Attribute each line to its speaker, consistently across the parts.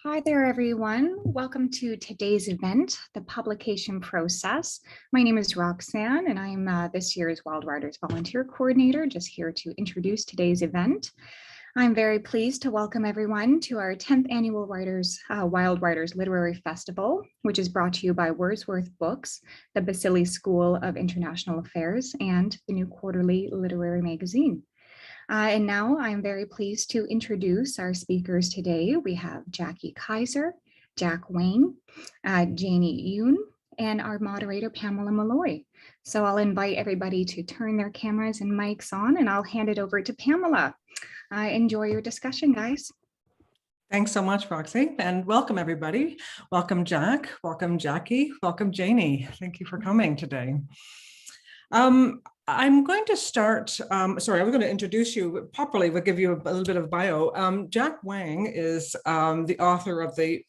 Speaker 1: Hi there, everyone. Welcome to today's event, the publication process. My name is Roxanne, and I'm this year's Wild Riders Volunteer Coordinator, just here to introduce today's event. I'm very pleased to welcome everyone to our 10th annual Wild Riders Literary Festival, which is brought to you by Wordsworth Books, the Basili School of International Affairs, and the New Quarterly Literary Magazine. And now I'm very pleased to introduce our speakers today. We have Jackie Kaiser, Jack Wang, Janie Yoon, and our moderator, Pamela Mulloy. So I'll invite everybody to turn their cameras and mics on, and I'll hand it over to Pamela. Enjoy your discussion, guys.
Speaker 2: Thanks so much, Roxy, and welcome everybody. Welcome, Jack. Welcome, Jackie. Welcome, Janie. Thank you for coming today. I'm going to start, I was going to introduce you properly. We'll give you a little bit of bio. Jack Wang is the author of the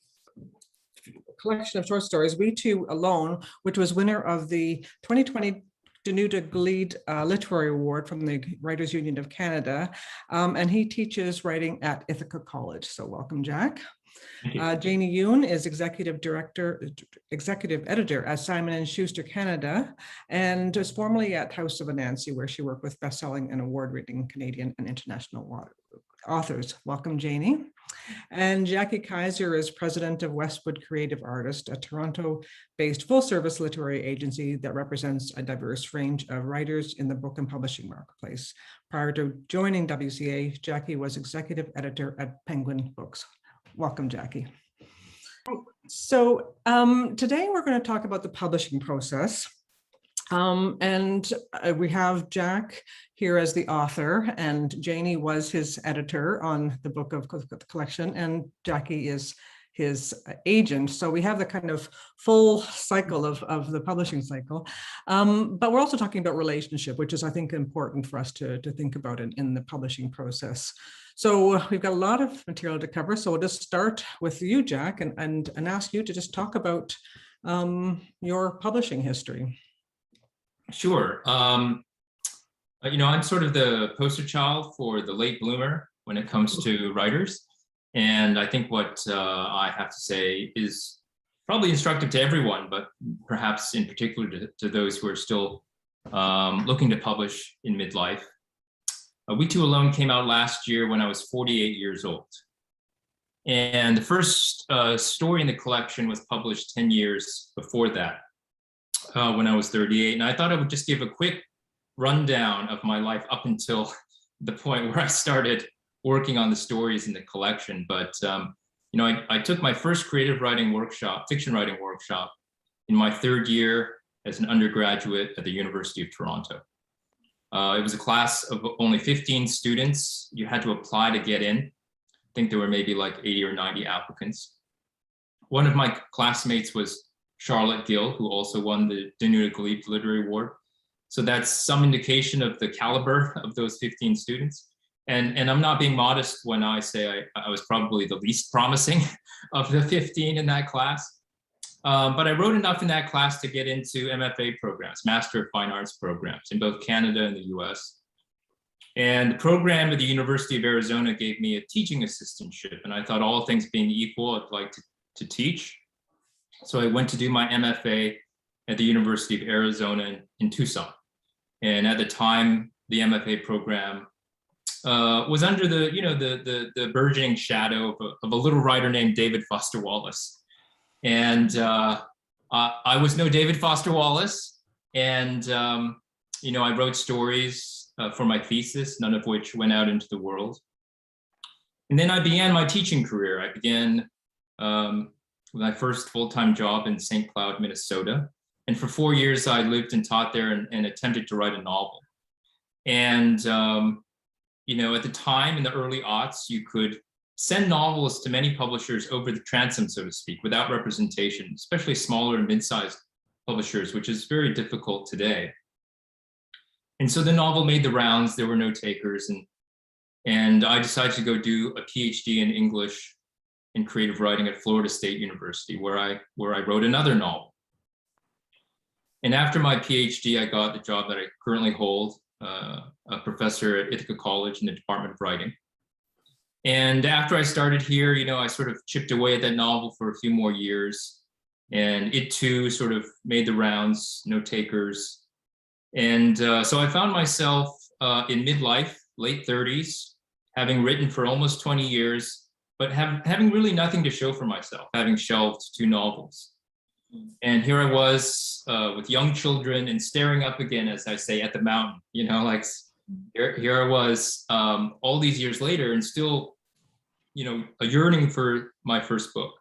Speaker 2: collection of short stories, We Two Alone, which was winner of the 2020 Danuta Gleed Literary Award from the Writers Union of Canada. And he teaches writing at Ithaca College. So welcome, Jack. Janie Yoon is executive editor at Simon & Schuster Canada, and is formerly at House of Anansi, where she worked with best-selling and award-winning Canadian and international authors. Welcome, Janie. And Jackie Kaiser is president of Westwood Creative Artists, a Toronto-based full-service literary agency that represents a diverse range of writers in the book and publishing marketplace. Prior to joining WCA, Jackie was executive editor at Penguin Books. Welcome, Jackie. So today we're going to talk about the publishing process. We have Jack here as the author, and Janie was his editor on the book of the collection, and Jackie is his agent. So we have the kind of full cycle of the publishing cycle. But we're also talking about relationship, which is, I think, important for us to think about in the publishing process. So we've got a lot of material to cover. So we'll just start with you, Jack, and ask you to just talk about your publishing history.
Speaker 3: Sure. I'm sort of the poster child for the late bloomer when it comes to writers. And I think what I have to say is probably instructive to everyone, but perhaps in particular to those who are still looking to publish in midlife. We Two Alone came out last year when I was 48 years old. And the first story in the collection was published 10 years before that, when I was 38. And I thought I would just give a quick rundown of my life up until the point where I started working on the stories in the collection. But, I took my first creative writing workshop, fiction writing workshop, in my third year as an undergraduate at the University of Toronto. It was a class of only 15 students. You had to apply to get in. I think there were maybe like 80 or 90 applicants. One of my classmates was Charlotte Gill, who also won the Danuta Gleed Literary Award. So that's some indication of the caliber of those 15 students. And I'm not being modest when I say I was probably the least promising of the 15 in that class. But I wrote enough in that class to get into MFA programs, Master of Fine Arts programs in both Canada and the US. And the program at the University of Arizona gave me a teaching assistantship. And I thought, all things being equal, I'd like to teach. So I went to do my MFA at the University of Arizona in Tucson. And at the time, the MFA program was under the burgeoning shadow of a little writer named David Foster Wallace. And I was no David Foster Wallace. And, I wrote stories for my thesis, none of which went out into the world. And then I began my teaching career. I began with my first full-time job in St. Cloud, Minnesota. And for 4 years, I lived and taught there and attempted to write a novel. And, at the time in the early aughts, you could send novels to many publishers over the transom, so to speak, without representation, especially smaller and mid-sized publishers, which is very difficult today. And so the novel made the rounds. There were no takers. And I decided to go do a PhD in English and creative writing at Florida State University, where I wrote another novel. And after my PhD, I got the job that I currently hold, a professor at Ithaca College in the Department of Writing. And after I started here, I sort of chipped away at that novel for a few more years. And it too sort of made the rounds, no takers. And so I found myself in midlife, late 30s, having written for almost 20 years, but having really nothing to show for myself, having shelved 2 novels. And here I was with young children and staring up again, as I say, at the mountain, like here I was all these years later and still, a yearning for my first book.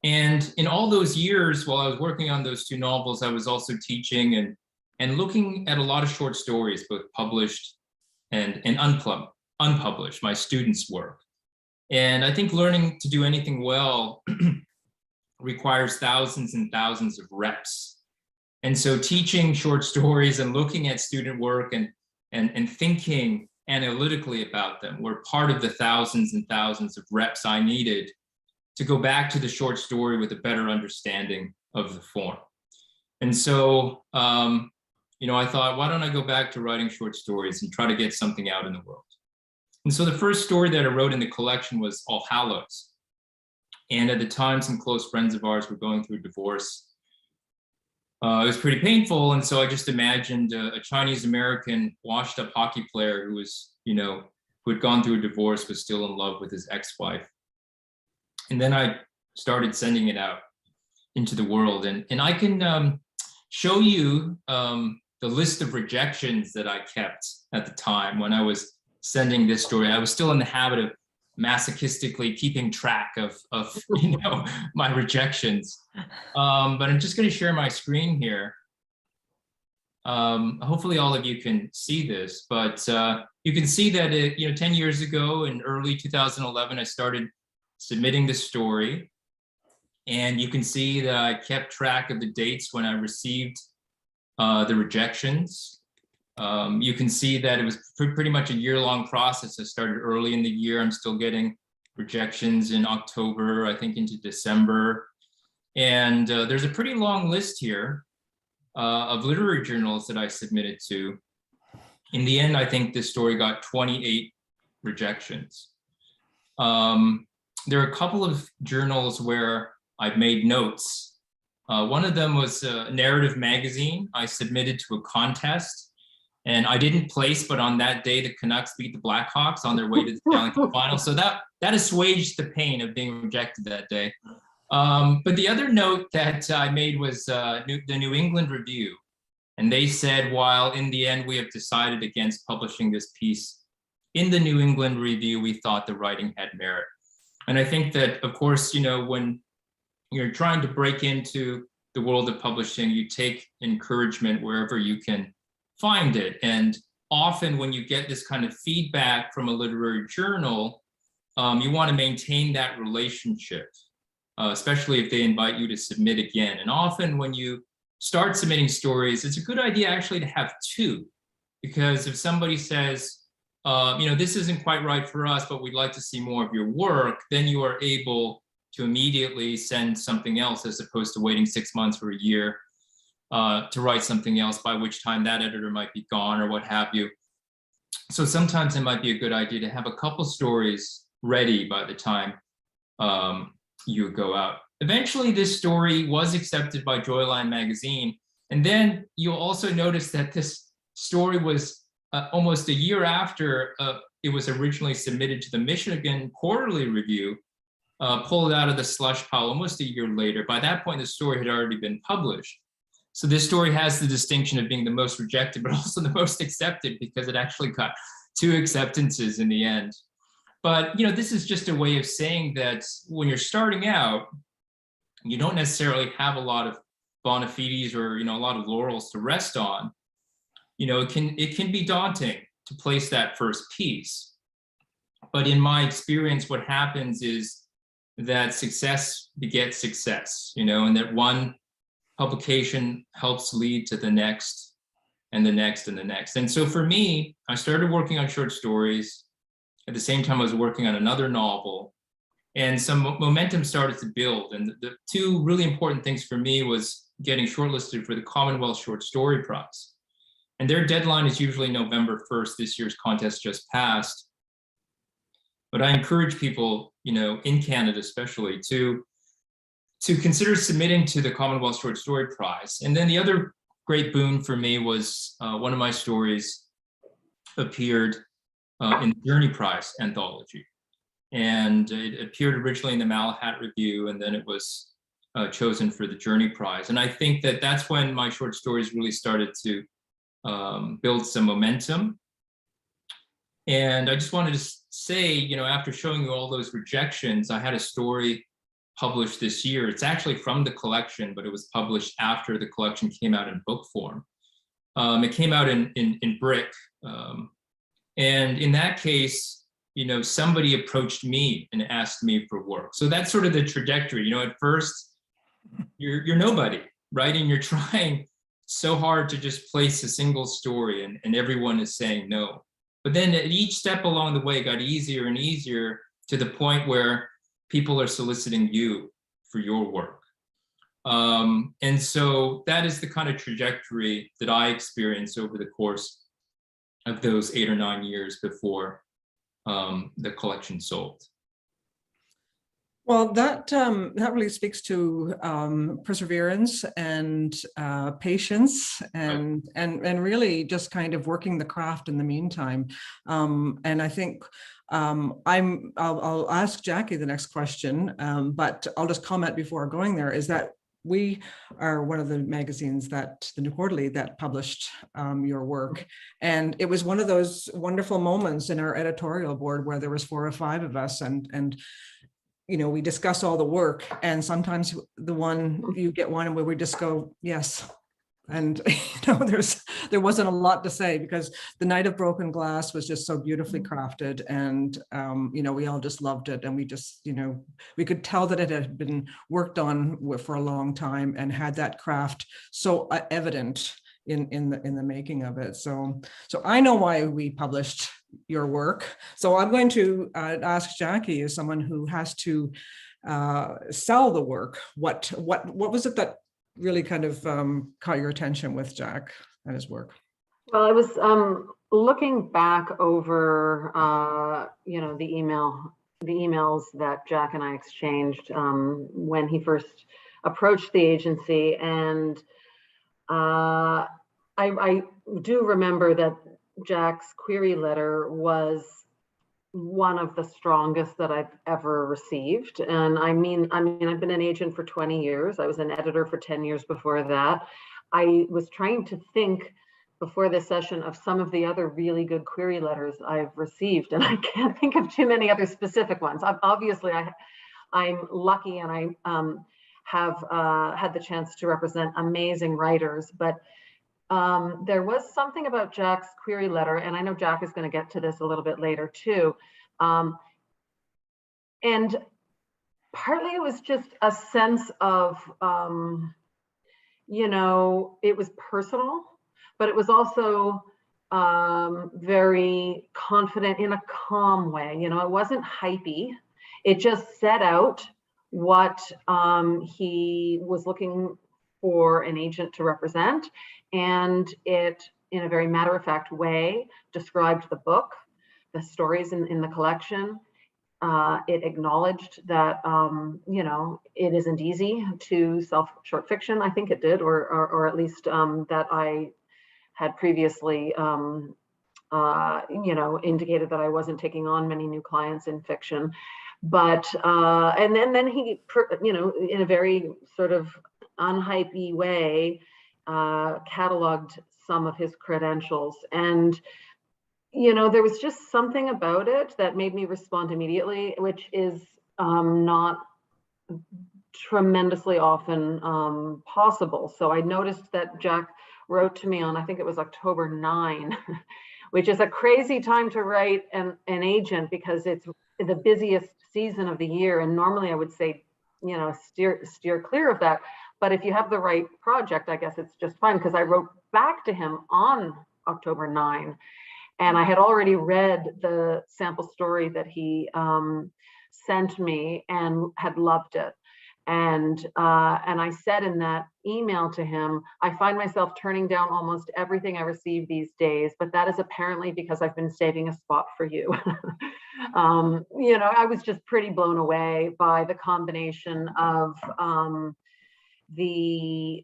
Speaker 3: And in all those years, while I was working on those 2 novels, I was also teaching and looking at a lot of short stories, both published and unpublished, my students' work. And I think learning to do anything well requires thousands and thousands of reps. And so teaching short stories and looking at student work and thinking analytically about them were part of the thousands and thousands of reps I needed to go back to the short story with a better understanding of the form. And so, I thought, why don't I go back to writing short stories and try to get something out in the world? And so the first story that I wrote in the collection was All Hallows. And at the time, some close friends of ours were going through divorce. It was pretty painful. And so I just imagined a Chinese-American washed up hockey player who was, who had gone through a divorce, was still in love with his ex-wife. And then I started sending it out into the world. And I can show you the list of rejections that I kept at the time when I was sending this story. I was still in the habit of masochistically keeping track of my rejections. But I'm just going to share my screen here. Hopefully all of you can see this, but you can see that 10 years ago in early 2011, I started submitting the story. And you can see that I kept track of the dates when I received the rejections. You can see that it was pretty much a year-long process. I started early in the year. I'm still getting rejections in October, I think into December. And there's a pretty long list here of literary journals that I submitted to. In the end, I think this story got 28 rejections. There are a couple of journals where I've made notes. One of them was a narrative magazine. I submitted to a contest and I didn't place, but on that day, the Canucks beat the Blackhawks on their way to the Stanley Cup final. So that assuaged the pain of being rejected that day. But the other note that I made was the New England Review. And they said, while in the end, we have decided against publishing this piece in the New England Review, we thought the writing had merit. And I think that, of course, when you're trying to break into the world of publishing, you take encouragement wherever you can find it. And often when you get this kind of feedback from a literary journal, you want to maintain that relationship, especially if they invite you to submit again. And often when you start submitting stories, it's a good idea actually to have 2, because if somebody says, this isn't quite right for us, but we'd like to see more of your work, then you are able to immediately send something else as opposed to waiting 6 months or a year to write something else, by which time that editor might be gone or what have you. So sometimes it might be a good idea to have a couple stories ready by the time you go out. Eventually, this story was accepted by Joyline magazine. And then you'll also notice that this story was almost a year after it was originally submitted to the Michigan Quarterly Review, pulled out of the slush pile almost a year later. By that point, the story had already been published. So this story has the distinction of being the most rejected, but also the most accepted, because it actually got 2 acceptances in the end. But this is just a way of saying that when you're starting out, you don't necessarily have a lot of bona fides or a lot of laurels to rest on. It can be daunting to place that first piece. But in my experience, what happens is that success begets success, and that one publication helps lead to the next and the next and the next. And so for me, I started working on short stories. At the same time, I was working on another novel, and some momentum started to build. And the 2 really important things for me was getting shortlisted for the Commonwealth Short Story Prize. And their deadline is usually November 1st. This year's contest just passed. But I encourage people, in Canada especially, to consider submitting to the Commonwealth Short Story Prize. And then the other great boon for me was one of my stories appeared in the Journey Prize anthology. And it appeared originally in the Malahat Review, and then it was chosen for the Journey Prize. And I think that that's when my short stories really started to build some momentum. And I just wanted to say, after showing you all those rejections, I had a story published this year. It's actually from the collection, but it was published after the collection came out in book form. It came out in Brick. And in that case, somebody approached me and asked me for work. So that's sort of the trajectory. At first, you're nobody, right? And you're trying so hard to just place a single story, and everyone is saying no. But then at each step along the way, it got easier and easier to the point where people are soliciting you for your work. And so that is the kind of trajectory that I experienced over the course of those 8 or 9 years before the collection sold.
Speaker 2: Well, that really speaks to perseverance and patience, and really just kind of working the craft in the meantime. And I think I'll ask Jackie the next question, but I'll just comment before going there, is that we are one of the magazines the New Quarterly, that published your work. And it was one of those wonderful moments in our editorial board where there was 4 or 5 of us, and we discuss all the work, and sometimes you get one where we just go, yes. And there wasn't a lot to say, because The Night of Broken Glass was just so beautifully crafted, and we all just loved it, and we just we could tell that it had been worked on for a long time and had that craft so evident in the making of it. So I know why we published your work. So I'm going to ask Jackie, as someone who has to sell the work, what was it that really kind of caught your attention with Jack and his work?
Speaker 4: Well, I was looking back over the emails that Jack and I exchanged when he first approached the agency, and I do remember that Jack's query letter was one of the strongest that I've ever received. And I mean, I've been an agent for 20 years. I was an editor for 10 years before that. I was trying to think before this session of some of the other really good query letters I've received, and I can't think of too many other specific ones. I'm lucky, and I have had the chance to represent amazing writers, but there was something about Jack's query letter, and I know Jack is going to get to this a little bit later too. And partly it was just a sense of, it was personal, but it was also very confident in a calm way. It wasn't hypey. It just set out what he was looking for an agent to represent, and it, in a very matter-of-fact way, described the book, the stories in the collection. It acknowledged that it isn't easy to sell short fiction. I think it did, or at least that I had previously indicated that I wasn't taking on many new clients in fiction. But and then he, in a very sort of unhypey way, cataloged some of his credentials, and there was just something about it that made me respond immediately, which is not tremendously often possible. So I noticed that Jack wrote to me on, I think it was October 9, which is a crazy time to write an agent, because it's the busiest season of the year, and normally I would say steer clear of that. But if you have the right project, I guess it's just fine, because I wrote back to him on October 9, and I had already read the sample story that he sent me and had loved it. And I said in that email to him, I find myself turning down almost everything I receive these days, but that is apparently because I've been saving a spot for you. You know, I was just pretty blown away by the combination of the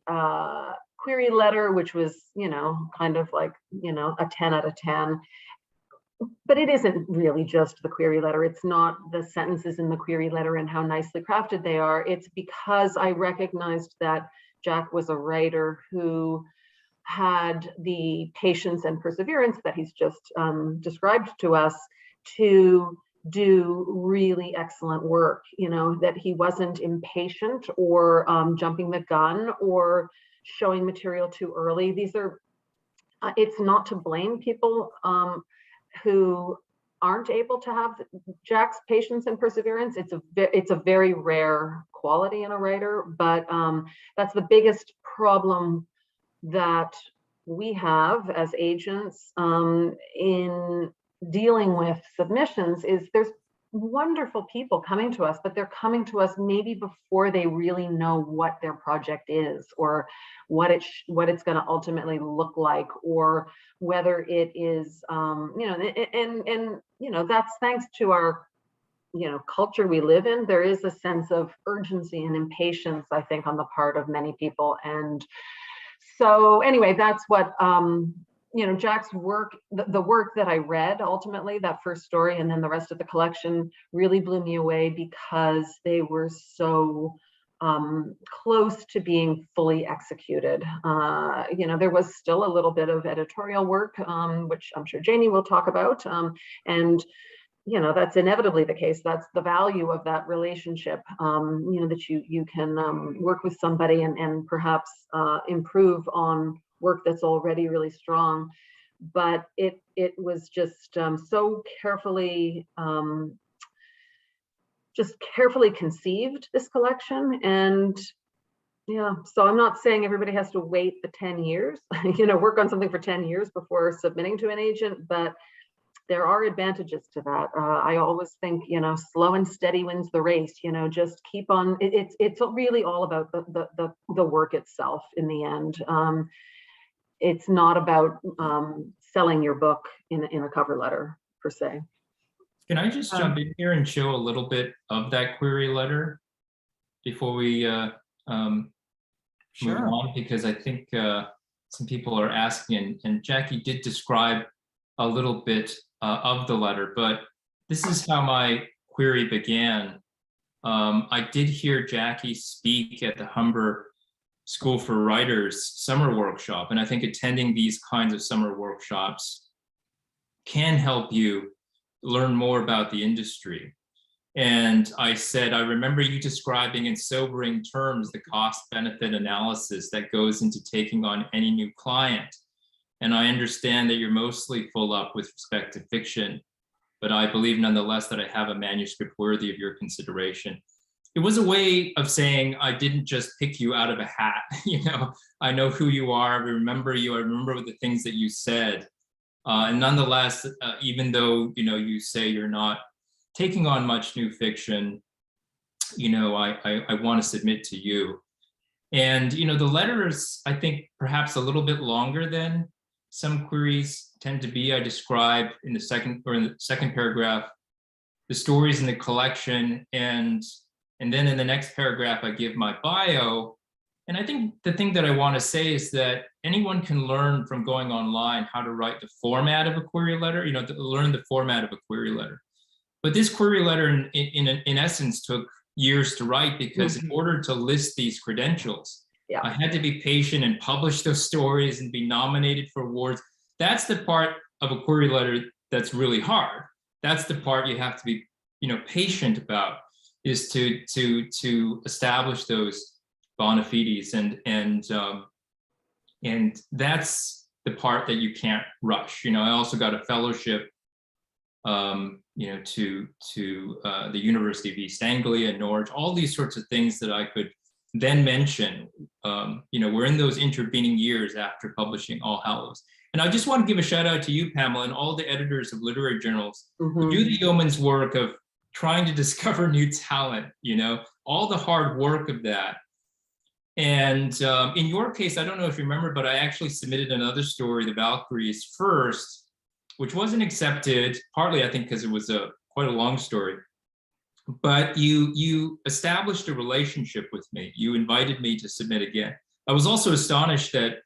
Speaker 4: query letter, which was, you know, kind of like, you know, a 10 out of 10. But it isn't really just the query letter. It's not the sentences in the query letter and how nicely crafted they are. It's because I recognized that Jack was a writer who had the patience and perseverance that he's just described to us to do really excellent work, you know, that he wasn't impatient or jumping the gun or showing material too early. These are, it's not to blame people who aren't able to have Jack's patience and perseverance. It's a very rare quality in a writer, but that's the biggest problem that we have as agents in dealing with submissions is there's wonderful people coming to us, but they're coming to us maybe before they really know what their project is or what it's going to ultimately look like, or whether it is, you know, and you know, that's thanks to our, you know, culture we live in. There is a sense of urgency and impatience, I think, on the part of many people. And so anyway, that's what, you know, Jack's work, the work that I read, ultimately, that first story and then the rest of the collection really blew me away because they were so close to being fully executed. You know, there was still a little bit of editorial work, which I'm sure Janie will talk about. And you know, that's inevitably the case. That's the value of that relationship, you know, that you can work with somebody and perhaps improve on work that's already really strong. But it was just so carefully, conceived, this collection. And yeah, so I'm not saying everybody has to wait the 10 years, you know, work on something for 10 years before submitting to an agent, but there are advantages to that. I always think, you know, slow and steady wins the race. You know, just keep on. It's really all about the work itself in the end. It's not about selling your book in a cover letter per se.
Speaker 3: Can I just jump in here and show a little bit of that query letter before we move on? Because I think some people are asking, and Jackie did describe a little bit of the letter, but this is how my query began. I did hear Jackie speak at the Humber School for Writers summer workshop, and I think attending these kinds of summer workshops can help you learn more about the industry. And I said, I remember you describing in sobering terms the cost-benefit analysis that goes into taking on any new client. And I understand that you're mostly full up with respect to fiction, but I believe nonetheless that I have a manuscript worthy of your consideration. It was a way of saying I didn't just pick you out of a hat. You know, I know who you are, I remember you, I remember the things that you said. And nonetheless, even though, you know, you say you're not taking on much new fiction, you know, I want to submit to you. And, you know, the letter is, I think, perhaps a little bit longer than some queries tend to be. I describe in the second paragraph the stories in the collection, and then in the next paragraph I give my bio. And I think the thing that I want to say is that anyone can learn from going online how to write the format of a query letter, you know, to learn the format of a query letter. But this query letter in essence took years to write, because in order to list these credentials, I had to be patient and publish those stories and be nominated for awards. That's the part of a query letter that's really hard. That's the part you have to be, you know, patient about, is to establish those bona fides, and that's the part that you can't rush. You know, I also got a fellowship, you know, to the University of East Anglia, Norwich, all these sorts of things that I could then mention. You know, we're in those intervening years after publishing All Hallows. And I just want to give a shout out to you, Pamela, and all the editors of literary journals who do the yeoman's work of trying to discover new talent, you know, all the hard work of that. And in your case, I don't know if you remember, but I actually submitted another story, The Valkyries, first, which wasn't accepted, partly I think because it was quite a long story. But you established a relationship with me. You invited me to submit again. I was also astonished that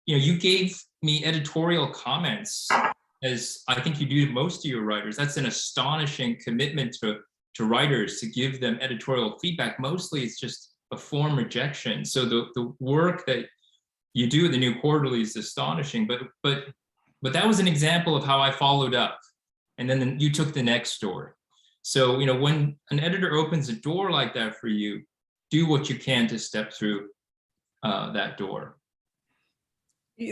Speaker 3: you gave me editorial comments, as I think you do to most of your writers. That's an astonishing commitment to writers, to give them editorial feedback. Mostly it's just a form rejection. So the work that you do at the New Quarterly is astonishing, but that was an example of how I followed up. And then you took the next story. So, when an editor opens a door like that for you, do what you can to step through that door.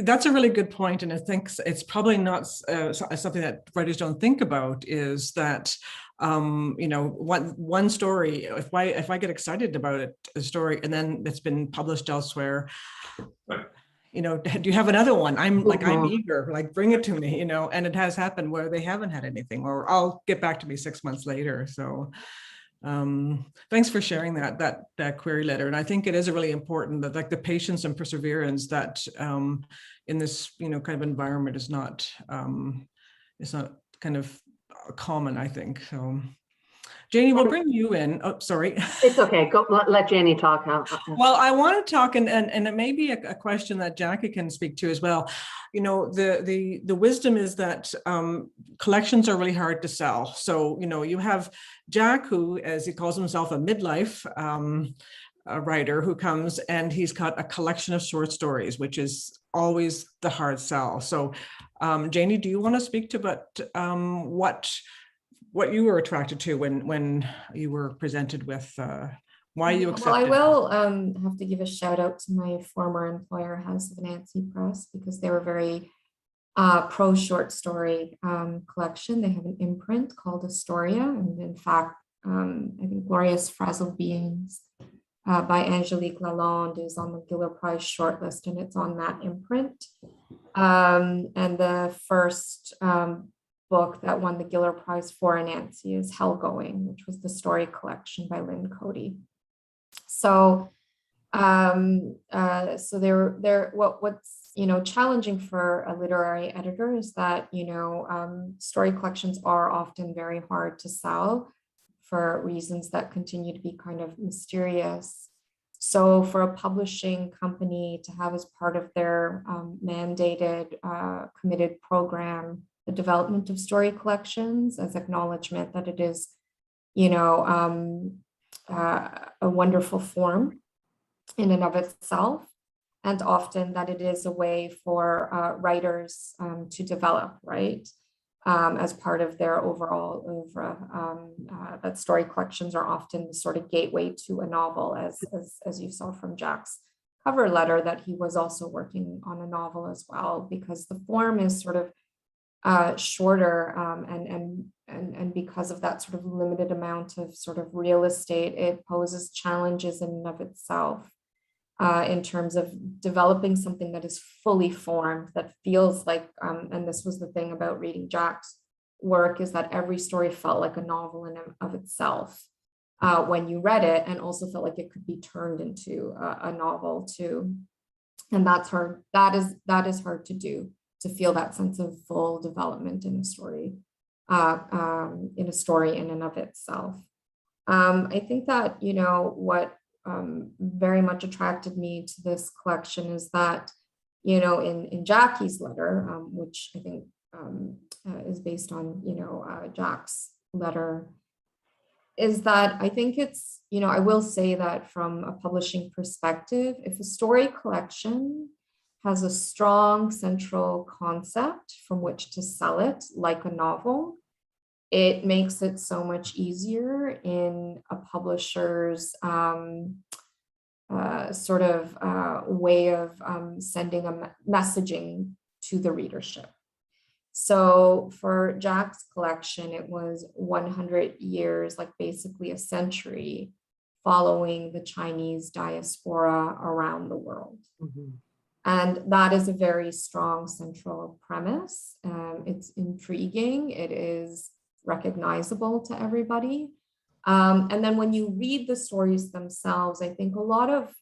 Speaker 2: That's a really good point, and I think it's probably not something that writers don't think about, is that one story, if I get excited about a story and then it's been published elsewhere,
Speaker 3: right.
Speaker 2: Do you have another one? I'm eager, like, bring it to me, and it has happened where they haven't had anything, or I'll get back to me 6 months later. So thanks for sharing that query letter. And I think it is really important that, like, the patience and perseverance that in this kind of environment is not kind of common, I think. So Janie, we'll bring you in. Oh, sorry.
Speaker 4: It's okay. Go, let Janie talk.
Speaker 2: Well, I want to talk, and it may be a question that Jackie can speak to as well. The wisdom is that collections are really hard to sell. So, you have Jack, who, as he calls himself, a midlife writer, who comes and he's got a collection of short stories, which is always the hard sell. So, Janie, do you want to speak to what you were attracted to when you were presented with why you accepted?
Speaker 5: Well, I will have to give a shout out to my former employer, House of Nancy Press, because they were very pro short story collection. They have an imprint called Astoria, and in fact, I think Glorious Frazzled Beings by Angelique Lalonde is on the Giller Prize shortlist, and it's on that imprint. And the first book that won the Giller Prize for Anansi is Hell Going, which was the story collection by Lynn Cody. So, what's challenging for a literary editor is that story collections are often very hard to sell for reasons that continue to be kind of mysterious. So, for a publishing company to have as part of their mandated, committed program the development of story collections as acknowledgement that it is, a wonderful form in and of itself, and often that it is a way for writers to develop, right, as part of their overall oeuvre. That story collections are often the sort of gateway to a novel, as you saw from Jack's cover letter, that he was also working on a novel as well, because the form is sort of shorter, and because of that sort of limited amount of sort of real estate, it poses challenges in and of itself in terms of developing something that is fully formed, that feels like, and this was the thing about reading Jack's work, is that every story felt like a novel in and of itself when you read it, and also felt like it could be turned into a novel too. And that's hard. That is hard to do, to feel that sense of full development in a story, in and of itself. I think that, what very much attracted me to this collection is that, in Jackie's letter, which I think is based on, Jack's letter, is that I think it's, I will say that from a publishing perspective, if a story collection has a strong central concept from which to sell it, like a novel, it makes it so much easier in a publisher's way of sending a messaging to the readership. So for Jack's collection, it was 100 years, like basically a century, following the Chinese diaspora around the world. Mm-hmm. And that is a very strong central premise. It's intriguing. It is recognizable to everybody. And then when you read the stories themselves, I think a lot of,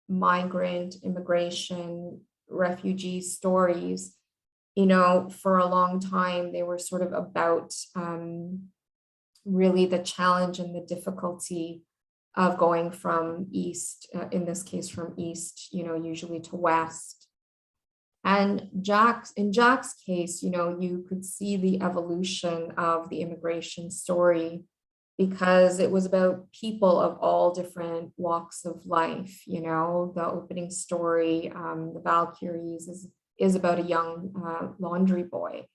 Speaker 5: migrant, immigration, refugee stories, for a long time, they were sort of about really the challenge and the difficulty of going from east, in this case from east, usually to west. And in Jack's case, you could see the evolution of the immigration story, because it was about people of all different walks of life. The opening story, The Valkyries, is about a young laundry boy.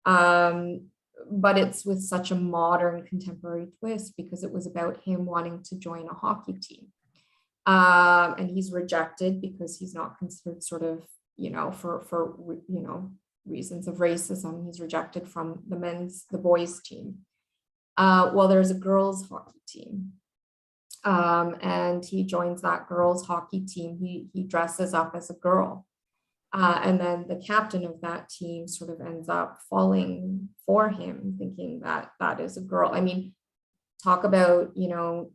Speaker 5: But it's with such a modern contemporary twist, because it was about him wanting to join a hockey team. And he's rejected because he's not considered sort of, for reasons of racism, he's rejected from the boys team. Well, there's a girls hockey team. And he joins that girls hockey team. He dresses up as a girl. And then the captain of that team sort of ends up falling for him, thinking that that is a girl. I mean, talk about,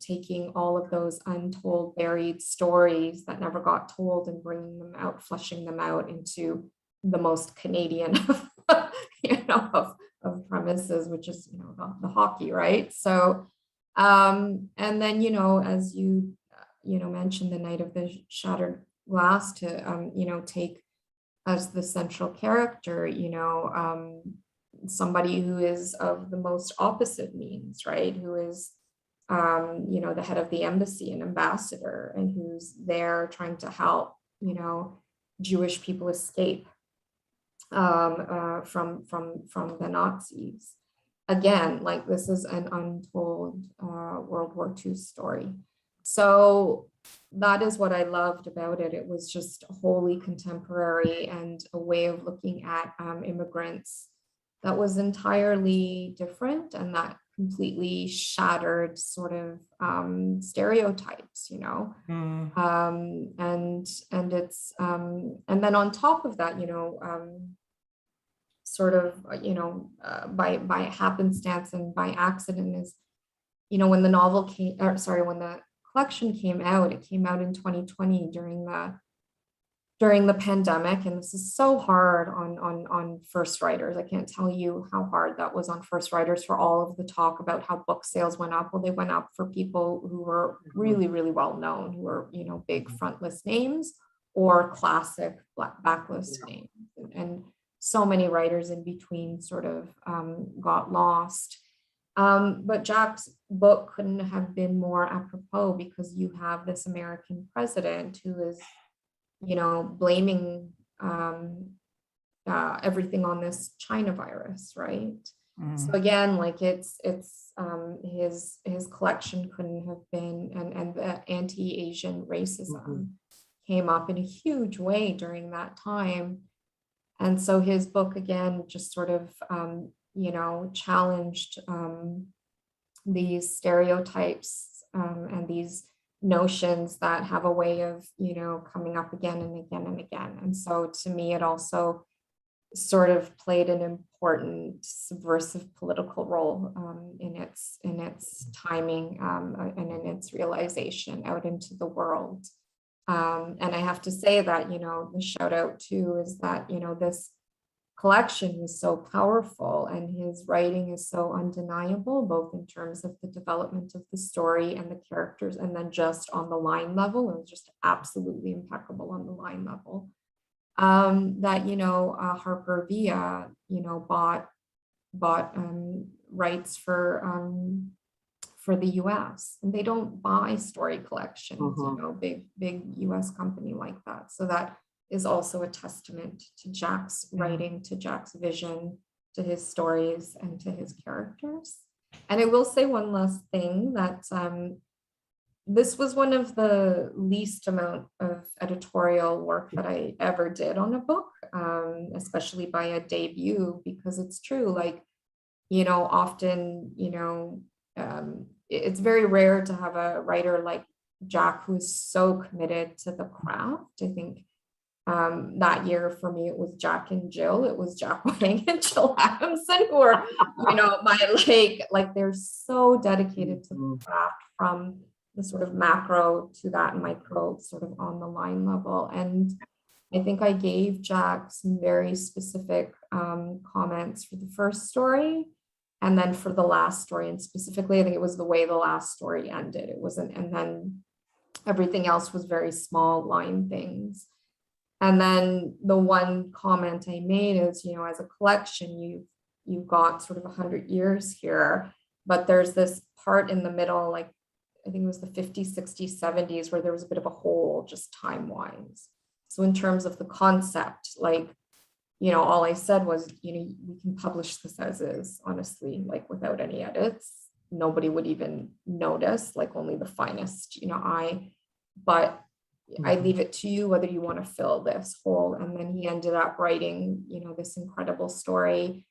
Speaker 5: taking all of those untold, buried stories that never got told and bringing them out, fleshing them out into the most Canadian of premises, which is, the hockey, right? So, and then, as you mentioned, the Night of the Shattered Glass, to, take as the central character, somebody who is of the most opposite means, right? Who is, the head of the embassy, an ambassador, and who's there trying to help, Jewish people escape from the Nazis. Again, like, this is an untold World War II story. So that is what I loved about it. It was just wholly contemporary and a way of looking at immigrants that was entirely different, and that completely shattered sort of stereotypes, and it's and then on top of that, sort of by happenstance and by accident is, when the novel came, or sorry, when the collection came out, it came out in 2020 during the pandemic, and this is so hard on first writers. I can't tell you how hard that was on first writers, for all of the talk about how book sales went up. Well, they went up for people who were really, really well known, who were, big frontlist names or classic backlist names, and so many writers in between sort of got lost. But Jack's book couldn't have been more apropos, because you have this American president who is, blaming everything on this China virus, right? So again, like, it's his collection couldn't have been, and the anti-Asian racism came up in a huge way during that time. And so his book, again, just sort of challenged these stereotypes and these notions that have a way of, coming up again and again and again. And so to me, it also sort of played an important subversive political role in its timing and in its realization out into the world. And I have to say that, the shout out too is that, this collection was so powerful, and his writing is so undeniable, both in terms of the development of the story and the characters, and then just on the line level. It was just absolutely impeccable on the line level. That, Harper Via, bought rights for the US, and they don't buy story collections, big US company like that. So that is also a testament to Jack's writing, to Jack's vision, to his stories, and to his characters. And I will say one last thing, that this was one of the least amount of editorial work that I ever did on a book, especially by a debut, because it's true, like, often, it's very rare to have a writer like Jack who is so committed to the craft. I think that year for me, it was Jack and Jill. It was Jack Wang and Jill Adamson, who are, my like they're so dedicated to the craft, from the sort of macro to that micro sort of on the line level. And I think I gave Jack some very specific comments for the first story. And then for the last story, and specifically, I think it was the way the last story ended. It wasn't, and then everything else was very small line things. And then the one comment I made is, you know, as a collection, you've got sort of 100 years here, but there's this part in the middle, like I think it was the 50s, 60s, 70s, where there was a bit of a hole just time-wise. So in terms of the concept, like, you know, all I said was, you know, we can publish this as is, honestly, like without any edits. Nobody would even notice, like only the finest, you know, eye. But I leave it to you whether you want to fill this hole. And then he ended up writing, you know, this incredible story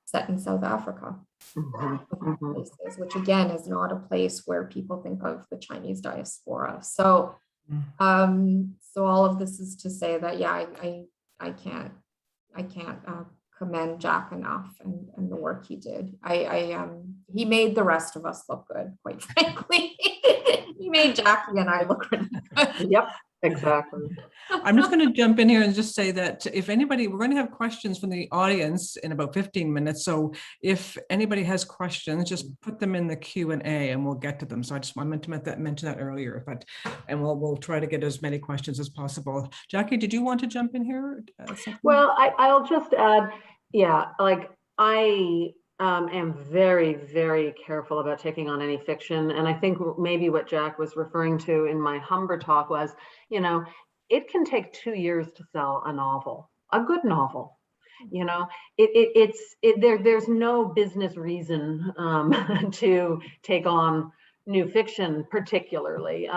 Speaker 5: set in South Africa, places, which again is not a place where people think of the Chinese diaspora. So, so all of this is to say that, yeah, I can't commend Jack enough and the work he did. He made the rest of us look good, quite frankly. He made Jackie and I look really good.
Speaker 4: Yep, exactly.
Speaker 2: I'm just going to jump in here and just say that if anybody, we're going to have questions from the audience in about 15 minutes. So if anybody has questions, just put them in the Q&A and we'll get to them. So I meant to mention that earlier, and we'll try to get as many questions as possible. Jackie, did you want to jump in here?
Speaker 4: Well, I'll just add, yeah, like I am very, very careful about taking on any fiction. And I think maybe what Jack was referring to in my Humber talk was, you know, it can take 2 years to sell a novel, a good novel. You know, there's no business reason to take on new fiction, particularly.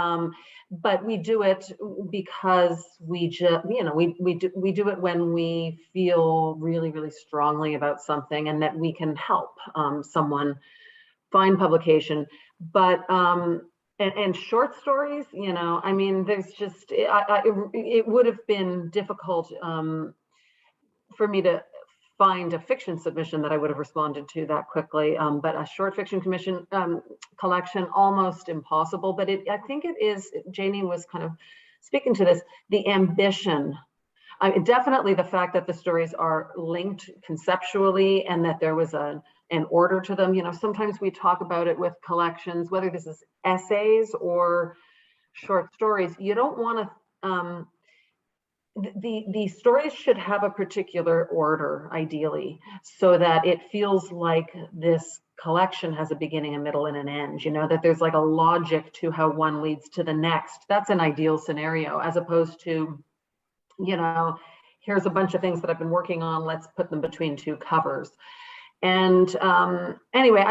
Speaker 4: But we do it because we just, you know, we do it when we feel really, really strongly about something and that we can help someone find publication. But and short stories, you know, I mean, there's just, it would have been difficult for me to find a fiction submission that I would have responded to that quickly, but a short fiction collection, almost impossible. But I think it is, Janie was kind of speaking to this, the ambition. Definitely the fact that the stories are linked conceptually and that there was an order to them. You know, sometimes we talk about it with collections, whether this is essays or short stories, you don't want to, the stories should have a particular order, ideally, so that it feels like this collection has a beginning, a middle, and an end, you know, that there's like a logic to how one leads to the next. That's an ideal scenario, as opposed to, you know, here's a bunch of things that I've been working on, let's put them between two covers. And anyway,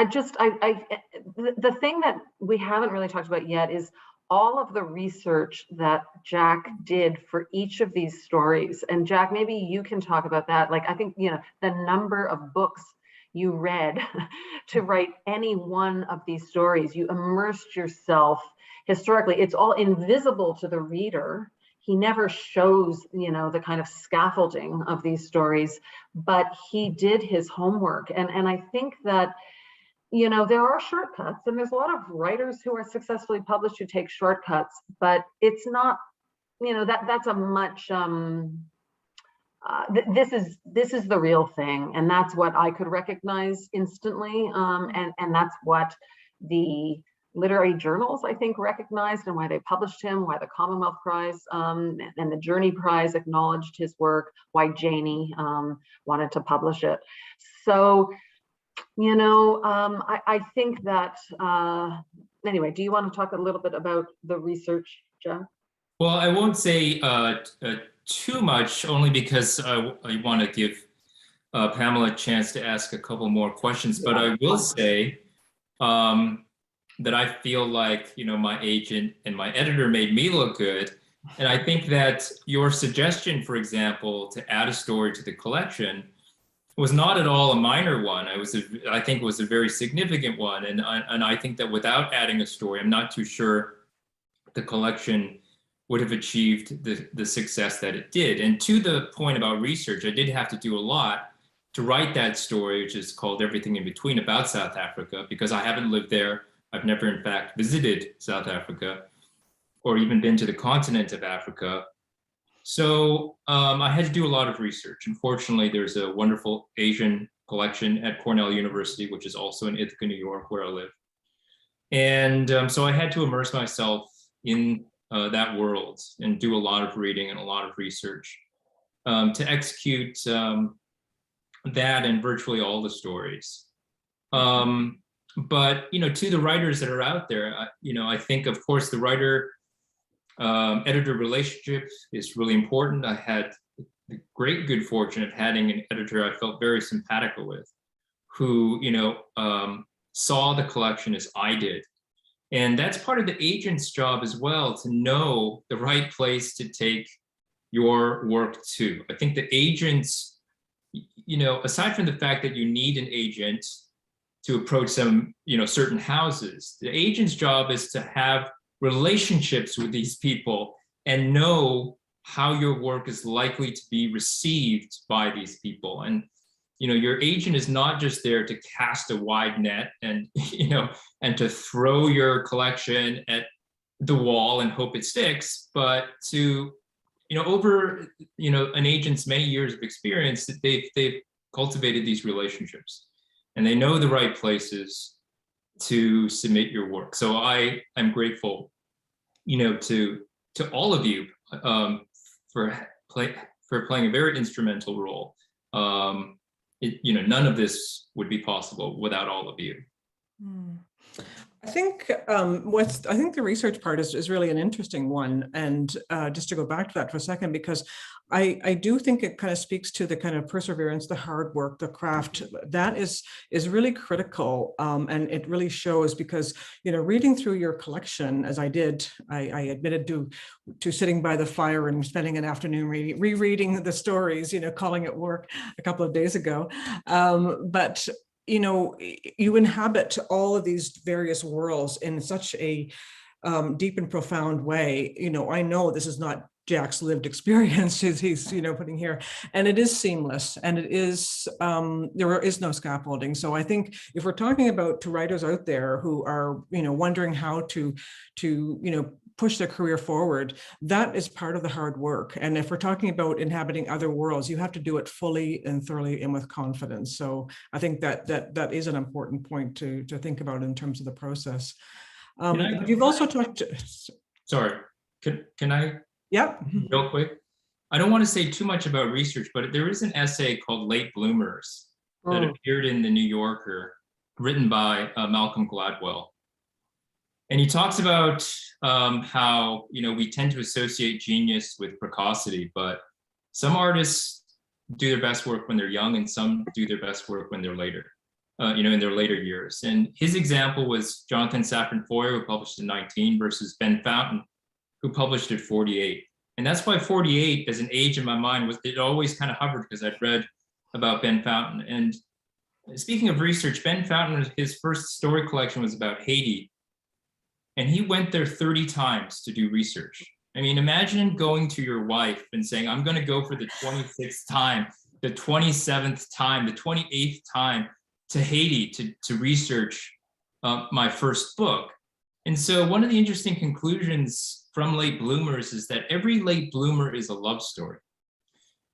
Speaker 4: the thing that we haven't really talked about yet is all of the research that Jack did for each of these stories. And Jack, maybe you can talk about that. Like, I think, you know, the number of books you read to write any one of these stories, you immersed yourself historically. It's all invisible to the reader. He never shows, you know, the kind of scaffolding of these stories, but he did his homework. And I think that, you know, there are shortcuts, and there's a lot of writers who are successfully published who take shortcuts, but it's not, you know, that's a much, this is the real thing. And that's what I could recognize instantly. And that's what the literary journals, I think, recognized, and why they published him, why the Commonwealth Prize and the Journey Prize acknowledged his work, why Janie wanted to publish it. So, you know, I think that, anyway, do you want to talk a little bit about the research, Jack?
Speaker 3: Well, I won't say too much, only because I want to give Pamela a chance to ask a couple more questions, but I will say that I feel like, you know, my agent and my editor made me look good. And I think that your suggestion, for example, to add a story to the collection was not at all a minor one. I think it was a very significant one. And I think that without adding a story, I'm not too sure the collection would have achieved the success that it did. And to the point about research, I did have to do a lot to write that story, which is called Everything in Between, about South Africa, because I haven't lived there. I've never, in fact, visited South Africa or even been to the continent of Africa. So I had to do a lot of research. Unfortunately, there's a wonderful Asian collection at Cornell University, which is also in Ithaca, New York, where I live. And so I had to immerse myself in that world and do a lot of reading and a lot of research to execute that and virtually all the stories. But, to the writers that are out there, I think, of course, the writer editor relationship is really important. I had the great good fortune of having an editor I felt very simpatico with, who, saw the collection as I did. And that's part of the agent's job as well, to know the right place to take your work to. I think the agents, aside from the fact that you need an agent to approach some, certain houses, the agent's job is to have relationships with these people and know how your work is likely to be received by these people. And your agent is not just there to cast a wide net and and to throw your collection at the wall and hope it sticks, but to over an agent's many years of experience, they've cultivated these relationships and they know the right places to submit your work. So I'm grateful, to all of you for playing a very instrumental role. None of this would be possible without all of you.
Speaker 2: I think I think the research part is really an interesting one, and just to go back to that for a second, because I do think it kind of speaks to the kind of perseverance, the hard work, the craft that is really critical, and it really shows because reading through your collection, as I did, I admitted to sitting by the fire and spending an afternoon rereading the stories, calling it work a couple of days ago, but you inhabit all of these various worlds in such a deep and profound way. I know this is not Jack's lived experience he's putting here, and it is seamless, and it is there is no scaffolding. So I think if we're talking about to writers out there who are wondering how to push their career forward, that is part of the hard work. And if we're talking about inhabiting other worlds, you have to do it fully and thoroughly and with confidence. So I think that is an important point to think about in terms of the process. You've also talked.
Speaker 3: Sorry, can I?
Speaker 2: Yep.
Speaker 3: Real quick. I don't want to say too much about research, but there is an essay called Late Bloomers that appeared in the New Yorker, written by Malcolm Gladwell. And he talks about how, we tend to associate genius with precocity, but some artists do their best work when they're young and some do their best work when they're later, in their later years. And his example was Jonathan Safran Foer, who published at 19, versus Ben Fountain, who published at 48. And that's why 48 as an age in my mind it always kind of hovered, because I'd read about Ben Fountain. And speaking of research, Ben Fountain, his first story collection was about Haiti. And he went there 30 times to do research. I mean, imagine going to your wife and saying, I'm going to go for the 26th time, the 27th time, the 28th time to Haiti to research my first book. And so one of the interesting conclusions from Late Bloomers is that every late bloomer is a love story.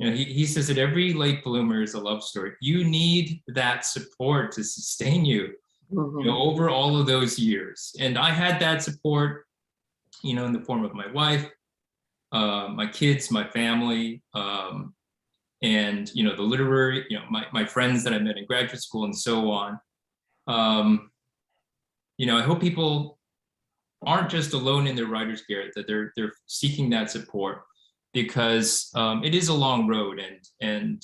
Speaker 3: He says that every late bloomer is a love story. You need that support to sustain you, over all of those years. And I had that support, in the form of my wife, my kids, my family, and, the literary, my friends that I met in graduate school and so on. I hope people aren't just alone in their writer's garret, that they're seeking that support, because it is a long road, and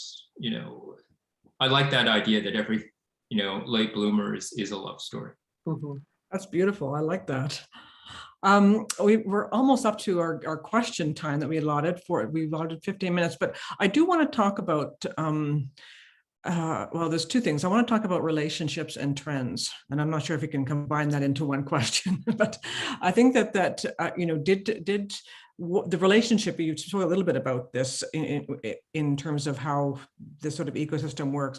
Speaker 3: I like that idea that every late bloomer is a love story.
Speaker 2: That's beautiful. I like that. We're almost up to our question time that we allotted for it. We allotted 15 minutes, but I do want to talk about well, there's two things. I want to talk about relationships and trends, and I'm not sure if you can combine that into one question, but I think that did the relationship, you spoke a little bit about this in terms of how this sort of ecosystem works.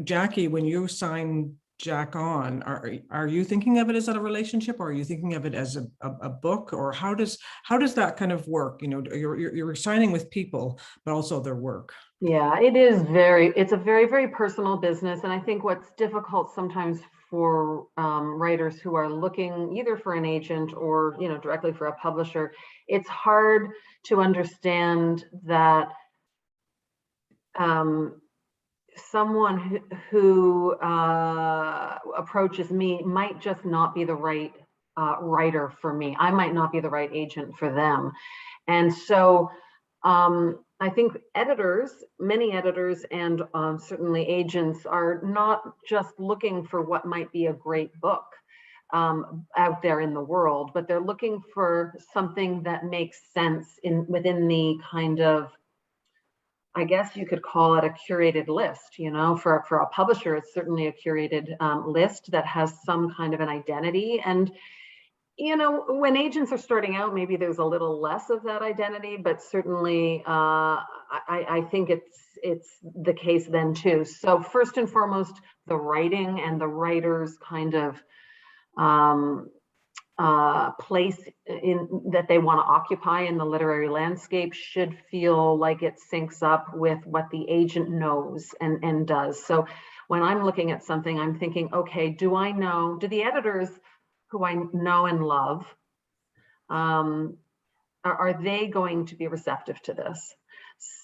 Speaker 2: Jackie, when you signed Jack on, are you thinking of it as a relationship, or are you thinking of it as a book, or how does that kind of work? You know, you're signing with people, but also their work.
Speaker 4: Yeah, it's a very, very personal business. And I think what's difficult sometimes for writers who are looking either for an agent or, you know, directly for a publisher, it's hard to understand that someone who approaches me might just not be the right writer for me. I might not be the right agent for them. And so I think many editors and certainly agents are not just looking for what might be a great book out there in the world, but they're looking for something that makes sense within the kind of, I guess you could call it a curated list. You know, for a publisher, it's certainly a curated list that has some kind of an identity. And you know, when agents are starting out, maybe there's a little less of that identity, but certainly I think it's the case then too. So first and foremost, the writing and the writer's kind of place that they want to occupy in the literary landscape should feel like it syncs up with what the agent knows and does. So when I'm looking at something, I'm thinking, okay, do the editors who I know and love, are they going to be receptive to this?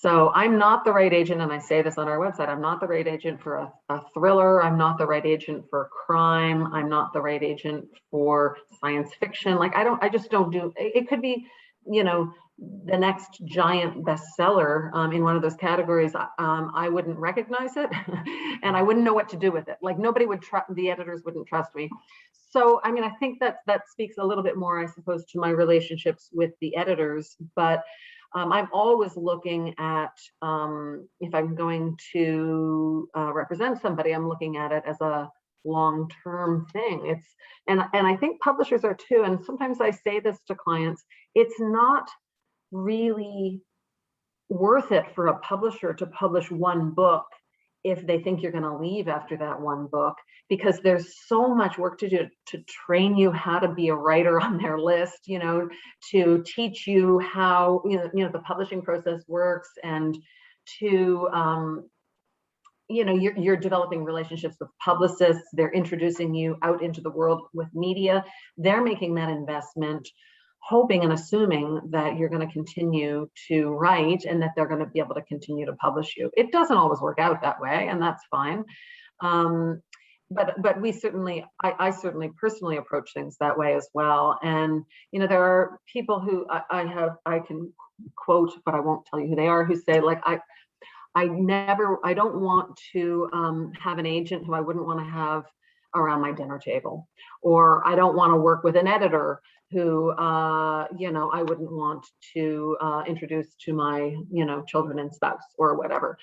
Speaker 4: So I'm not the right agent, and I say this on our website, I'm not the right agent for a thriller, I'm not the right agent for crime, I'm not the right agent for science fiction. Like I just don't do, it could be, you know, the next giant bestseller in one of those categories. I wouldn't recognize it and I wouldn't know what to do with it. Like nobody would the editors wouldn't trust me. So, I mean, I think that speaks a little bit more, I suppose, to my relationships with the editors, but I'm always looking at, if I'm going to represent somebody, I'm looking at it as a long-term thing. And I think publishers are too, and sometimes I say this to clients, it's not really worth it for a publisher to publish one book if they think you're going to leave after that one book, because there's so much work to do to train you how to be a writer on their list, you know, to teach you how, you know, the publishing process works, and to, you know, you're developing relationships with publicists. They're introducing you out into the world with media. They're making that investment, hoping and assuming that you're going to continue to write and that they're going to be able to continue to publish you. It doesn't always work out that way, and that's fine. But we certainly, I certainly personally approach things that way as well. And, you know, there are people who I can quote, but I won't tell you who they are, who say, like, I don't want to have an agent who I wouldn't want to have around my dinner table, or I don't want to work with an editor who, you know, I wouldn't want to introduce to my, you know, children and spouse or whatever.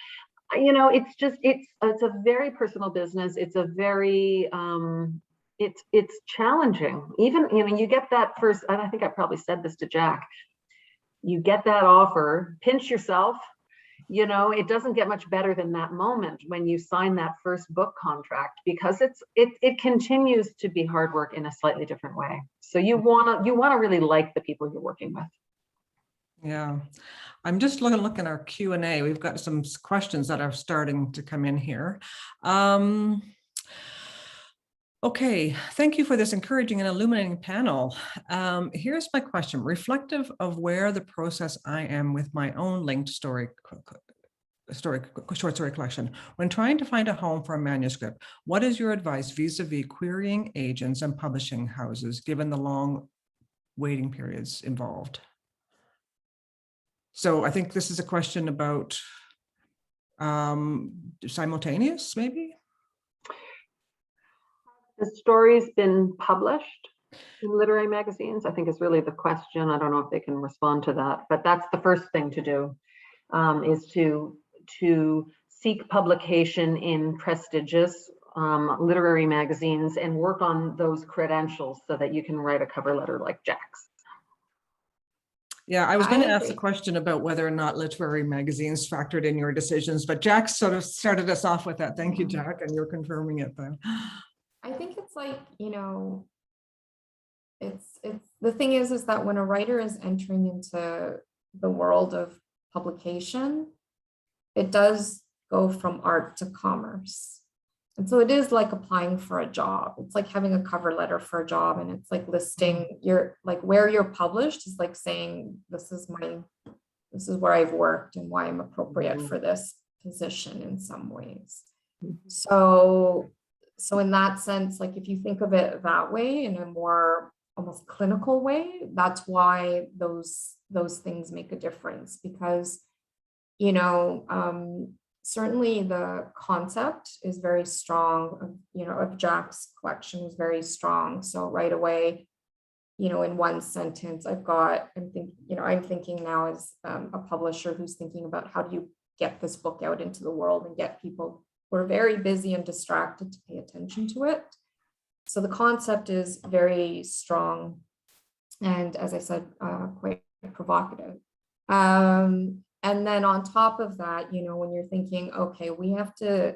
Speaker 4: You know, it's just, it's a very personal business. It's a very, it's challenging. Even, you know, you get that first, and I think I probably said this to Jack, you get that offer, pinch yourself. You know, it doesn't get much better than that moment when you sign that first book contract, because it continues to be hard work in a slightly different way. So you wanna really like the people you're working with.
Speaker 2: Yeah, I'm just looking at our Q&A. We've got some questions that are starting to come in here. Okay, thank you for this encouraging and illuminating panel. Here's my question. Reflective of where the process I am with my own linked short story collection, when trying to find a home for a manuscript, what is your advice vis-a-vis querying agents and publishing houses, given the long waiting periods involved? So I think this is a question about simultaneous, maybe?
Speaker 4: The story's been published in literary magazines, I think is really the question. I don't know if they can respond to that, but that's the first thing to do, is to seek publication in prestigious literary magazines and work on those credentials so that you can write a cover letter like Jack's.
Speaker 2: Yeah, I was going to ask a question about whether or not literary magazines factored in your decisions, but Jack sort of started us off with that. Thank you, Jack, and you're confirming it though.
Speaker 5: I think it's like, you know, it's the thing is that when a writer is entering into the world of publication, it does go from art to commerce. And so it is like applying for a job. It's like having a cover letter for a job, and it's like listing your, like where you're published is like saying, this is where I've worked and why I'm appropriate for this position in some ways. So in that sense, like if you think of it that way, in a more almost clinical way, that's why those things make a difference, because, you know, certainly the concept is very strong, you know, of Jack's collection was very strong. So right away, you know, in one sentence, I'm thinking now as a publisher who's thinking about how do you get this book out into the world and get people who are very busy and distracted to pay attention to it. So the concept is very strong, and as I said, quite provocative. And then on top of that, you know, when you're thinking, okay, we have to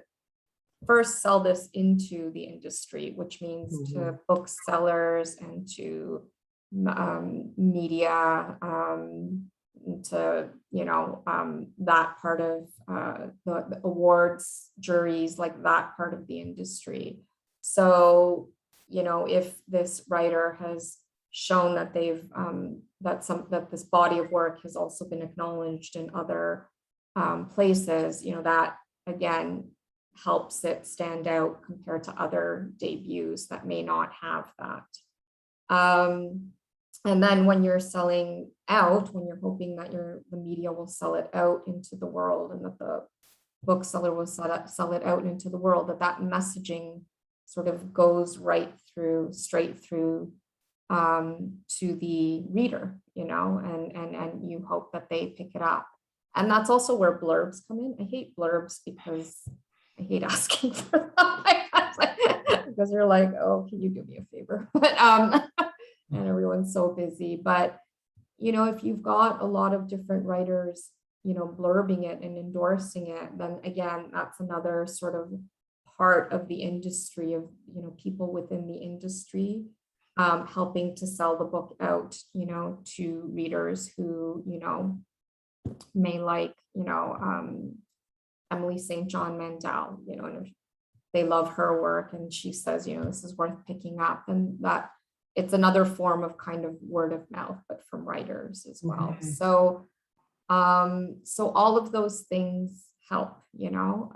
Speaker 5: first sell this into the industry, which means to booksellers and to media, to, you know, that part of the awards, juries, like that part of the industry. So, you know, if this writer has shown that they've that this body of work has also been acknowledged in other places, you know, that again helps it stand out compared to other debuts that may not have that. And then when you're selling out, when you're hoping that the media will sell it out into the world, and that the bookseller will sell it out into the world, that messaging sort of goes straight through to the reader, you know, and you hope that they pick it up. And that's also where blurbs come in. I hate blurbs because I hate asking for them. Because you're like, oh, can you do me a favor? But and everyone's so busy. But, you know, if you've got a lot of different writers, you know, blurbing it and endorsing it, then again, that's another sort of part of the industry of, you know, people within the industry helping to sell the book out, you know, to readers who, you know, may like, you know, Emily St. John Mandel, you know, and if they love her work and she says, you know, this is worth picking up, and that it's another form of kind of word of mouth, but from writers as well. So, so all of those things help, you know,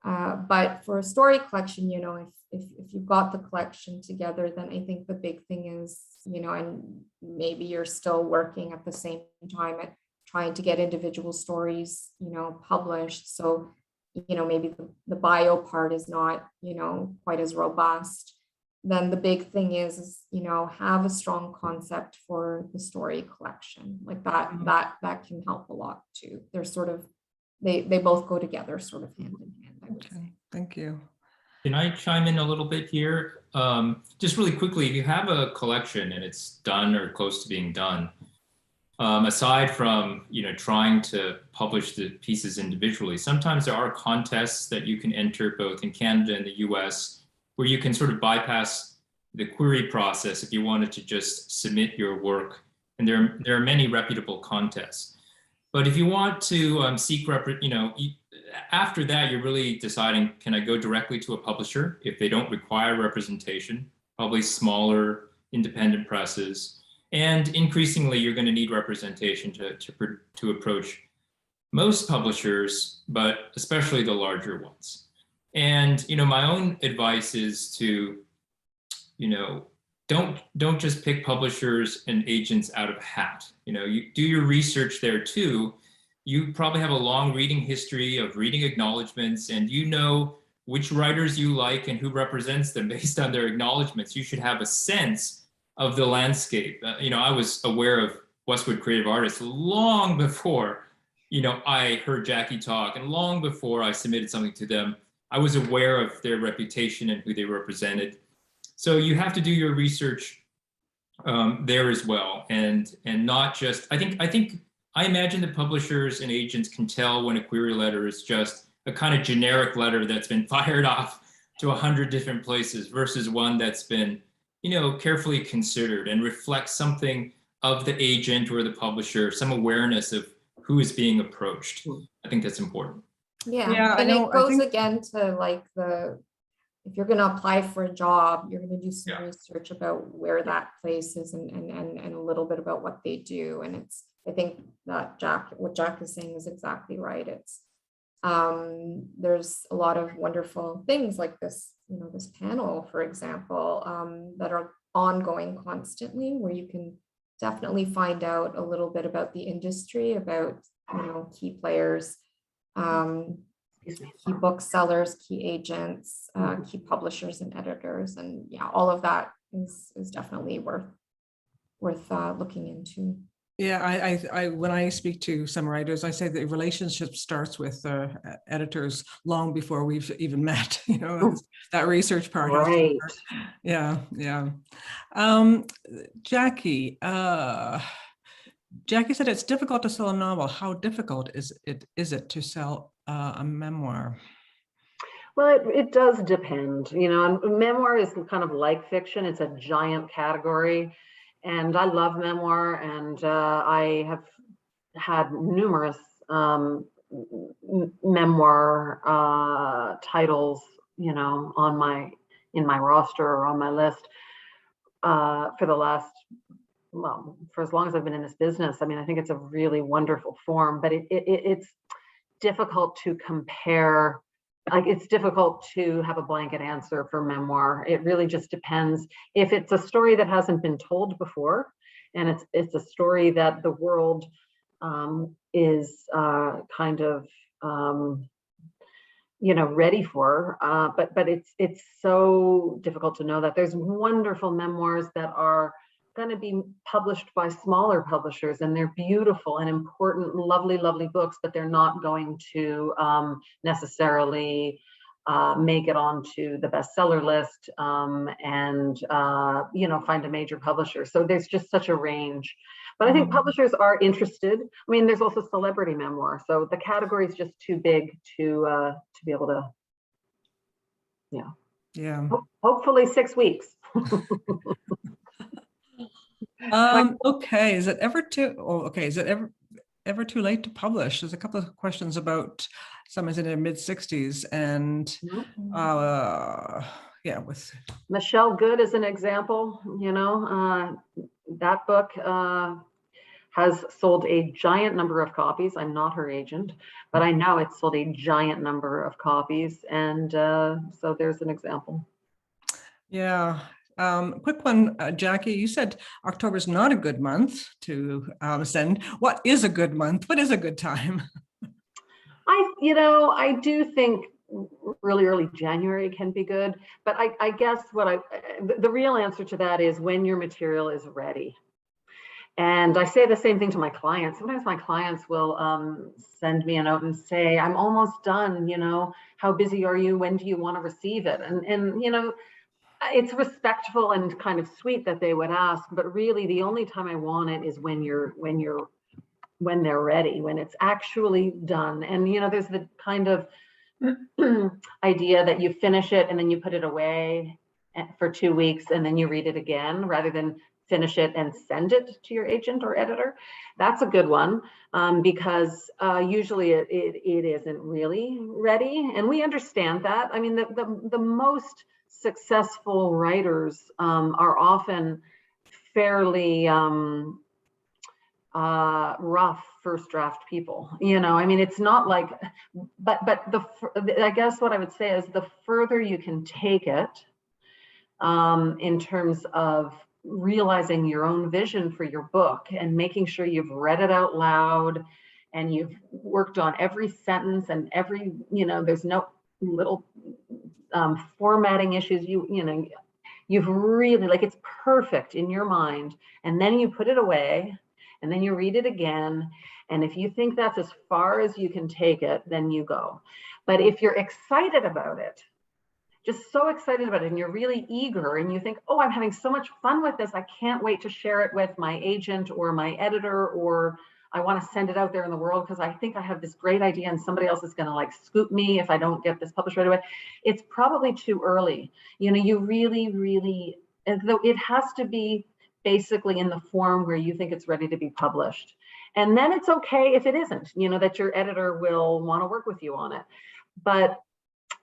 Speaker 5: but for a story collection, you know, if you've got the collection together, then I think the big thing is, you know, and maybe you're still working at the same time at trying to get individual stories, you know, published. So, you know, maybe the bio part is not, you know, quite as robust. Then the big thing is, you know, have a strong concept for the story collection. Like that can help a lot too. They're sort of, they both go together sort of hand in hand, I would say.
Speaker 2: Okay, thank you.
Speaker 3: Can I chime in a little bit here? Just really quickly, if you have a collection and it's done or close to being done, aside from, you know, trying to publish the pieces individually, sometimes there are contests that you can enter both in Canada and the US where you can sort of bypass the query process if you wanted to just submit your work. And there are many reputable contests. But if you want to seek, you know, after that, you're really deciding, can I go directly to a publisher if they don't require representation, probably smaller independent presses. And increasingly, you're going to need representation to approach most publishers, but especially the larger ones. And, you know, my own advice is to, you know, don't just pick publishers and agents out of a hat. You know, you do your research there too. You probably have a long reading history of reading acknowledgements, and you know which writers you like and who represents them based on their acknowledgements. You should have a sense of the landscape. You know, I was aware of Westwood Creative Artists long before, you know, I heard Jackie talk, and long before I submitted something to them. I was aware of their reputation and who they represented. So you have to do your research there as well, and not just, I imagine that publishers and agents can tell when a query letter is just a kind of generic letter that's been fired off to 100 different places versus one that's been, carefully considered and reflects something of the agent or the publisher, some awareness of who is being approached. I think that's important.
Speaker 5: Yeah,
Speaker 2: I
Speaker 5: and
Speaker 2: know.
Speaker 5: it goes
Speaker 2: I think,
Speaker 5: again to like if you're going to apply for a job, you're going to do some research about where that place is and a little bit about what they do. And I think that what Jack is saying is exactly right. There's a lot of wonderful things like this, this panel, for example, that are ongoing constantly, where you can definitely find out a little bit about the industry, about, key players, key booksellers, key agents, key publishers and editors. And yeah, all of that is definitely worth looking into.
Speaker 2: yeah, I when I speak to some writers, I say the relationship starts with editors long before we've even met. That research part.
Speaker 4: Right.
Speaker 2: Yeah. Jackie. Jackie said it's difficult to sell a novel. How difficult is it to sell a memoir?
Speaker 4: Well, it does depend. And memoir is kind of like fiction. It's a giant category. And I love memoir, and I have had numerous memoir titles, in my roster or on my list for the last, for as long as I've been in this business. I mean, I think it's a really wonderful form, but it's difficult to compare. Like, it's difficult to have a blanket answer for memoir. It really just depends. If it's a story that hasn't been told before, and it's a story that the world is kind of ready for, but it's so difficult to know that. There's wonderful memoirs that are going to be published by smaller publishers, and they're beautiful and important, lovely books, but they're not going to necessarily make it onto the bestseller list and find a major publisher. So there's just such a range. But I think publishers are interested. I mean, there's also celebrity memoir, so the category is just too big to be able to.
Speaker 2: Yeah.
Speaker 4: Hopefully 6 weeks.
Speaker 2: Okay. Is it ever too late to publish? There's a couple of questions about someone's in their mid-60s and with
Speaker 4: Michelle Good is an example. That book has sold a giant number of copies. I'm not her agent, but I know it's sold a giant number of copies, and so there's an example.
Speaker 2: Yeah. Quick one, Jackie, you said October is not a good month to send. What is a good month? What is a good time?
Speaker 4: I do think really early January can be good, but I guess the real answer to that is when your material is ready. And I say the same thing to my clients. Sometimes my clients will send me a note and say, I'm almost done, how busy are you? When do you want to receive it? And it's respectful and kind of sweet that they would ask, but really the only time I want it is when they're ready, when it's actually done. And there's the kind of idea that you finish it and then you put it away for 2 weeks and then you read it again, rather than finish it and send it to your agent or editor. That's a good one, because usually it isn't really ready, and we understand that. I mean, the most successful writers are often fairly rough first draft people. I mean, it's not like, but I guess what I would say is the further you can take it in terms of realizing your own vision for your book and making sure you've read it out loud and you've worked on every sentence and every, there's no little formatting issues, you've really, like, it's perfect in your mind, and then you put it away and then you read it again, and if you think that's as far as you can take it, then you go. But if you're excited about it, just so excited about it, and you're really eager and you think, oh, I'm having so much fun with this, I can't wait to share it with my agent or my editor, or I want to send it out there in the world because I think I have this great idea and somebody else is going to like scoop me if I don't get this published right away. It's probably too early. You know, you really, and though it has to be basically in the form where you think it's ready to be published. And then it's okay if it isn't, you know, that your editor will want to work with you on it. But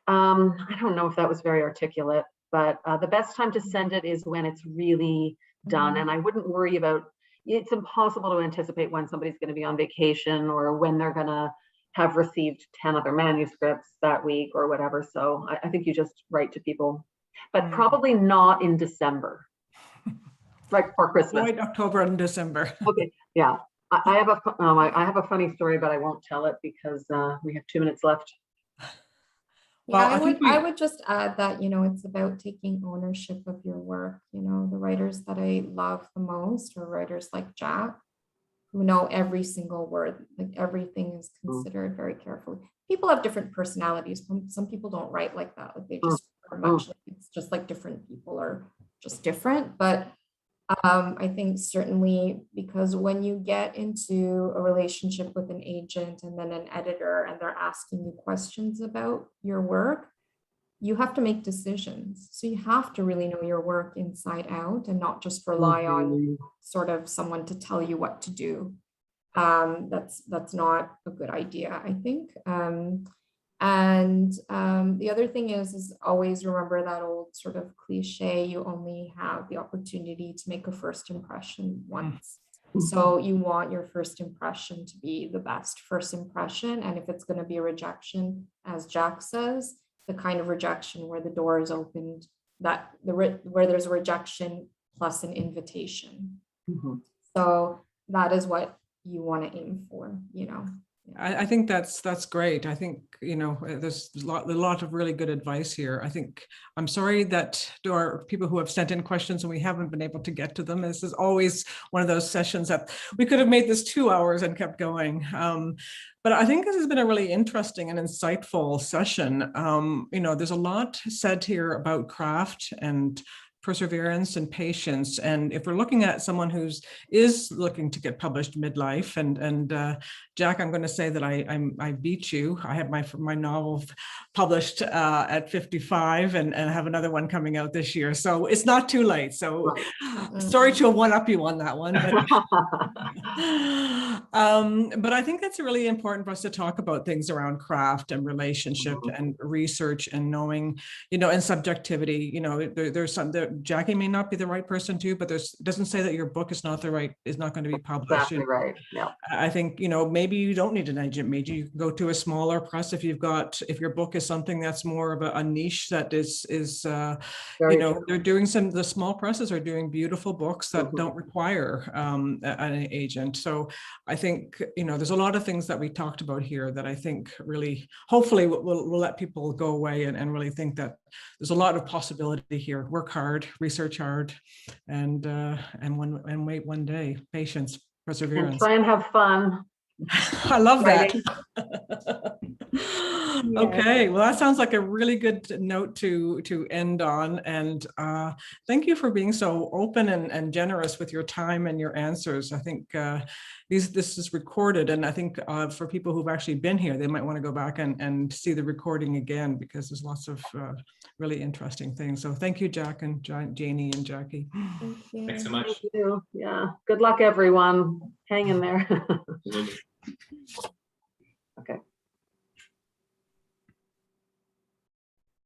Speaker 4: I don't know if that was very articulate, but the best time to send it is when it's really done. And I wouldn't worry about, it's impossible to anticipate when somebody's going to be on vacation or when they're going to have received 10 other manuscripts that week or whatever. So I think you just write to people, but probably not in December, right before Christmas.
Speaker 2: Avoid October and December.
Speaker 4: Okay, yeah. I have a funny story, but I won't tell it because we have 2 minutes left.
Speaker 5: Yeah, well, I would just add that, you know, it's about taking ownership of your work. You know, the writers that I love the most are writers like Jack, who know every single word, like everything is considered very carefully. People have different personalities. Some people don't write like that. Like they just are much, it's just like different people are just different. But I think certainly because when you get into a relationship with an agent and then an editor and they're asking you questions about your work, you have to make decisions. So you have to really know your work inside out and not just rely on sort of someone to tell you what to do. That's not a good idea, I think. The other thing is always remember that old sort of cliche, you only have the opportunity to make a first impression once. So you want your first impression to be the best first impression. And if it's going to be a rejection, as Jack says, the kind of rejection where the door is opened, where there's a rejection plus an invitation. So that is what you want to aim for, you know.
Speaker 2: I think that's great. I think, you know, there's a lot of really good advice here. I think I'm sorry that there are people who have sent in questions and we haven't been able to get to them. This is always one of those sessions that we could have made this 2 hours and kept going. But I think this has been a really interesting and insightful session. You know, there's a lot said here about craft and perseverance and patience. And if we're looking at someone is looking to get published midlife, and Jack, I'm going to say that I beat you. I have my novel published at 55 and have another one coming out this year. So it's not too late. So sorry to one-up you on that one. But I think that's really important for us to talk about things around craft and relationship and research and knowing, you know, and subjectivity. You know, there's some that Jackie may not be the right person to, but it doesn't say that your book is not going to be published.
Speaker 4: Exactly right. Yeah.
Speaker 2: I think, you know, maybe you don't need an agent. Maybe you can go to a smaller press if your book is something that's more of a niche that is you know,
Speaker 4: true.
Speaker 2: they're doing the small presses are doing beautiful books that don't require an agent. So I think, you know, there's a lot of things that we talked about here that I think really, hopefully will let people go away and really think that there's a lot of possibility here. Work hard, research hard, and wait one day. Patience, perseverance.
Speaker 4: And try and have fun.
Speaker 2: I love that.
Speaker 5: Yeah.
Speaker 2: Okay, well, that sounds like a really good note to end on. And thank you for being so open and generous with your time and your answers. I think this is recorded, and I think for people who've actually been here, they might want to go back and see the recording again, because there's lots of really interesting things. So thank you, Jack and Janie and Jackie.
Speaker 5: Thank you.
Speaker 3: Thanks so much.
Speaker 4: Thank you. Yeah. Good luck, everyone. Hang in there.
Speaker 3: Absolutely.